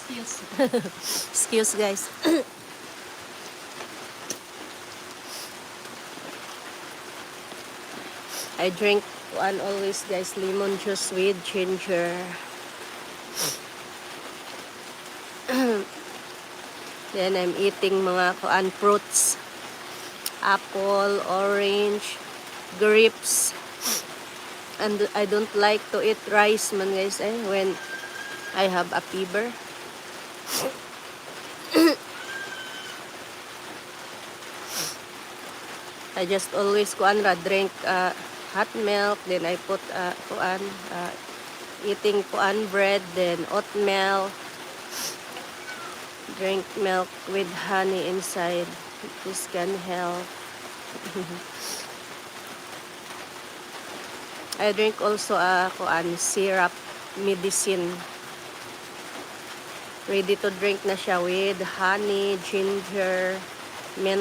Excuse guys. I drink one always guys, lemon juice with ginger. Then I'm eating mga kuan fruits. Apple, orange, grapes. And I don't like to eat rice man guys when I have a fever. I just always drink hot milk, then I put eating bread, then oatmeal, drink milk with honey inside. This can help. I drink also syrup medicine. Ready to drink na siya with honey, ginger, mint.